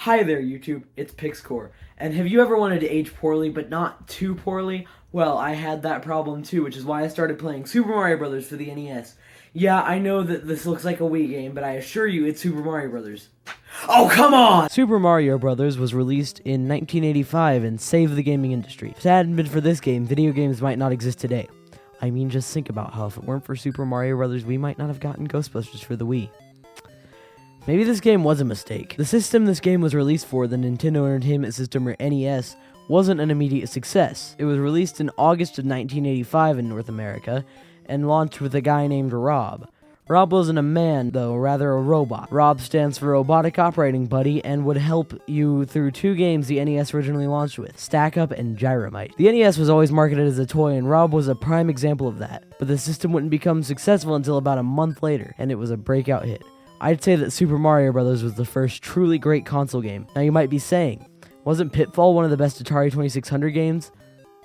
Hi there, YouTube. It's Pyxcore. And have you ever wanted to age poorly, but not too poorly? Well, I had that problem too, which is why I started playing Super Mario Bros. For the NES. Yeah, I know that this looks like a Wii game, but I assure you it's Super Mario Bros. Oh, come on! Super Mario Bros. Was released in 1985 and saved the gaming industry. If it hadn't been for this game, video games might not exist today. I mean, just think about how if it weren't for Super Mario Bros., we might not have gotten Ghostbusters for the Wii. Maybe this game was a mistake. The system this game was released for, the Nintendo Entertainment System or NES, wasn't an immediate success. It was released in August of 1985 in North America, and launched with a guy named Rob. Rob wasn't a man, though, rather a robot. Rob stands for Robotic Operating Buddy, and would help you through two games the NES originally launched with, Stack Up and Gyromite. The NES was always marketed as a toy, and Rob was a prime example of that. But the system wouldn't become successful until about a month later, and it was a breakout hit. I'd say that Super Mario Bros. Was the first truly great console game. Now you might be saying, wasn't Pitfall one of the best Atari 2600 games?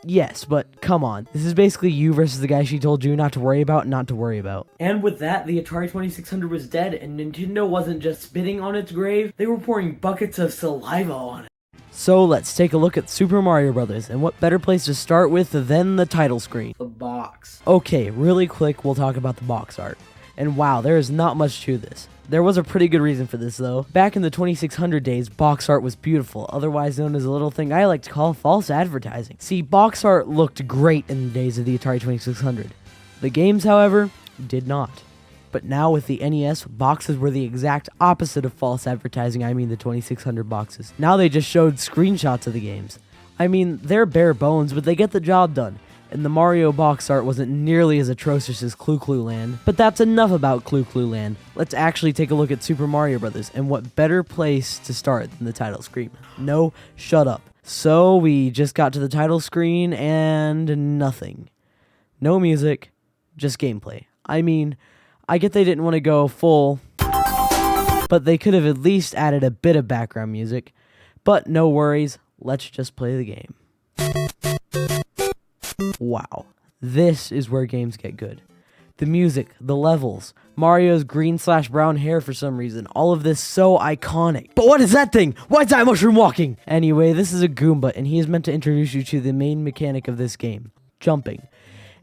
Yes, but come on. This is basically you versus the guy she told you not to worry about, not to worry about. And with that, the Atari 2600 was dead, and Nintendo wasn't just spitting on its grave, they were pouring buckets of saliva on it. So let's take a look at Super Mario Bros. And what better place to start with than the title screen? The box. Okay, really quick, we'll talk about the box art. And wow, there is not much to this. There was a pretty good reason for this, though. Back in the 2600 days, box art was beautiful, otherwise known as a little thing I like to call false advertising. See, box art looked great in the days of the Atari 2600. The games, however, did not. But now with the NES, boxes were the exact opposite of false advertising, I mean the 2600 boxes. Now they just showed screenshots of the games. I mean, they're bare bones, but they get the job done. And the Mario box art wasn't nearly as atrocious as Clu Clu Land. But that's enough about Clu Clu Land. Let's actually take a look at Super Mario Bros. And what better place to start than the title screen? No, shut up. So we just got to the title screen and nothing. No music, just gameplay. I mean, I get they didn't want to go full, but they could have at least added a bit of background music. But no worries, let's just play the game. Wow, this is where games get good. The music, the levels, Mario's green/brown hair for some reason, all of this so iconic. But what is that thing? Why is that mushroom walking? Anyway, this is a Goomba, and he is meant to introduce you to the main mechanic of this game, jumping.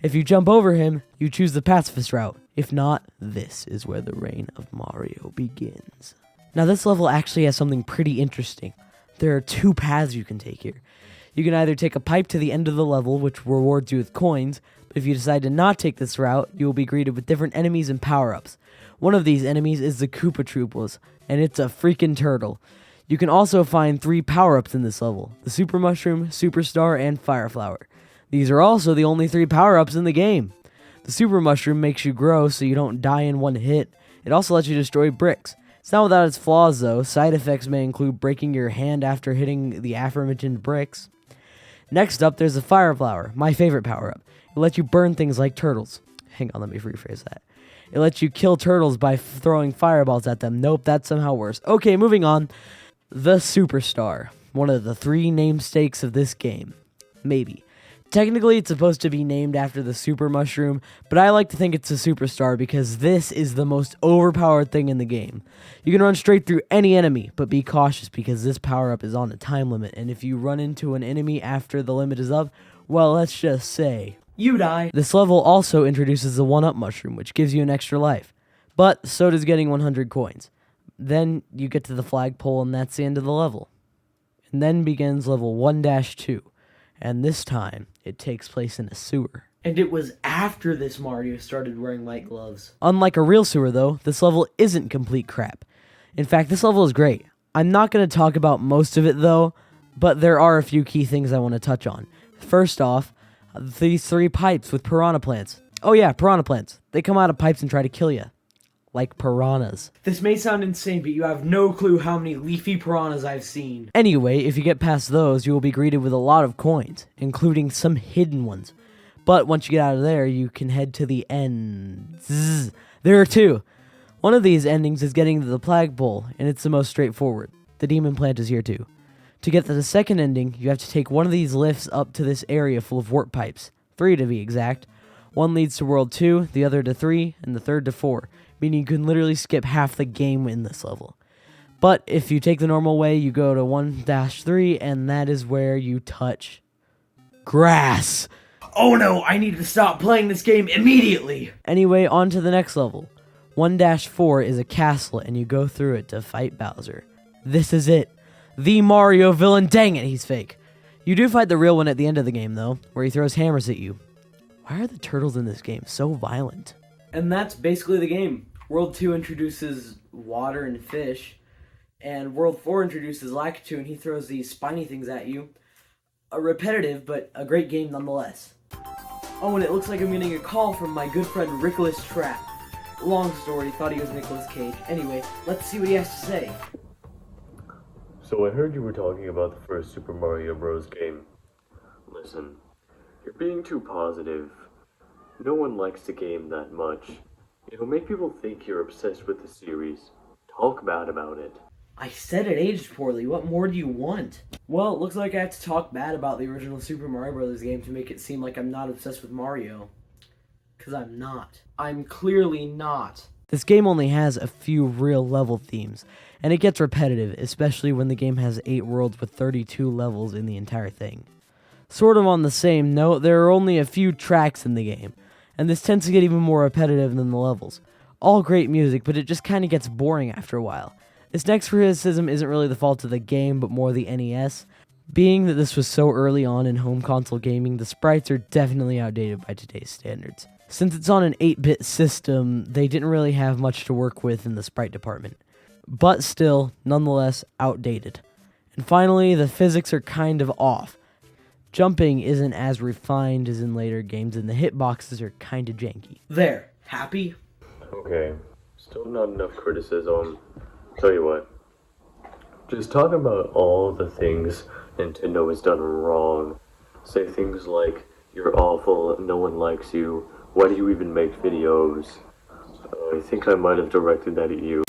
If you jump over him, you choose the pacifist route. If not, this is where the reign of Mario begins. Now this level actually has something pretty interesting. There are two paths you can take here. You can either take a pipe to the end of the level, which rewards you with coins, but if you decide to not take this route, you will be greeted with different enemies and power-ups. One of these enemies is the Koopa Troopas, and it's a freaking turtle. You can also find 3 power-ups in this level, the Super Mushroom, Superstar, and Fire Flower. These are also the only 3 power-ups in the game. The Super Mushroom makes you grow so you don't die in one hit. It also lets you destroy bricks. It's not without its flaws though. Side effects may include breaking your hand after hitting the aforementioned bricks. Next up, there's the Fire Flower, my favorite power-up. It lets you burn things like turtles. Hang on, let me rephrase that. It lets you kill turtles by throwing fireballs at them. Nope, that's somehow worse. Okay, moving on. The Superstar, one of the 3 namesakes of this game. Maybe. Technically, it's supposed to be named after the Super Mushroom, but I like to think it's a Superstar because this is the most overpowered thing in the game. You can run straight through any enemy, but be cautious because this power-up is on a time limit, and if you run into an enemy after the limit is up, well, let's just say You die. this level also introduces the 1-Up Mushroom, which gives you an extra life, but so does getting 100 coins. Then you get to the flagpole, and that's the end of the level. And then begins level 1-2. And this time, it takes place in a sewer. And it was after this Mario started wearing light gloves. Unlike a real sewer, though, this level isn't complete crap. In fact, this level is great. I'm not going to talk about most of it, though, but there are a few key things I want to touch on. First off, these 3 pipes with piranha plants. Oh yeah, piranha plants. They come out of pipes and try to kill you. Like piranhas. This may sound insane, but you have no clue how many leafy piranhas I've seen. Anyway, if you get past those, you will be greeted with a lot of coins, including some hidden ones. But once you get out of there, you can head to the ends. There are 2. One of these endings is getting to the flagpole, and it's the most straightforward. The demon plant is here too. To get to the second ending, you have to take one of these lifts up to this area full of warp pipes. 3 to be exact. One leads to World 2, the other to 3, and the third to 4. Meaning you can literally skip half the game in this level. But if you take the normal way, you go to 1-3, and that is where you touch grass. Oh no, I need to stop playing this game immediately! Anyway, on to the next level. 1-4 is a castle, and you go through it to fight Bowser. This is it. The Mario villain. Dang it, he's fake. You do fight the real one at the end of the game, though, where he throws hammers at you. Why are the turtles in this game so violent? And that's basically the game. World 2 introduces water and fish, and World 4 introduces Lakitu, and he throws these spiny things at you. A repetitive, but a great game nonetheless. Oh, and it looks like I'm getting a call from my good friend Richolas Trap. Long story, thought he was Nicolas Cage. Anyway, let's see what he has to say. So I heard you were talking about the first Super Mario Bros. Game. Listen, you're being too positive. No one likes the game that much. It'll make people think you're obsessed with the series. Talk bad about it. I said it aged poorly. What more do you want? Well, it looks like I have to talk bad about the original Super Mario Bros. Game to make it seem like I'm not obsessed with Mario. Because I'm not. I'm clearly not. This game only has a few real level themes, and it gets repetitive, especially when the game has 8 worlds with 32 levels in the entire thing. Sort of on the same note, there are only a few tracks in the game, and this tends to get even more repetitive than the levels. All great music, but it just kind of gets boring after a while. This next criticism isn't really the fault of the game, but more the NES. Being that this was so early on in home console gaming, the sprites are definitely outdated by today's standards. Since it's on an 8-bit system, they didn't really have much to work with in the sprite department. But still, nonetheless, outdated. And finally, the physics are kind of off. Jumping isn't as refined as in later games, and the hitboxes are kind of janky. There. Happy? Okay, still not enough criticism. Tell you what, just talk about all the things Nintendo has done wrong. Say things like, you're awful, no one likes you, why do you even make videos? I think I might have directed that at you.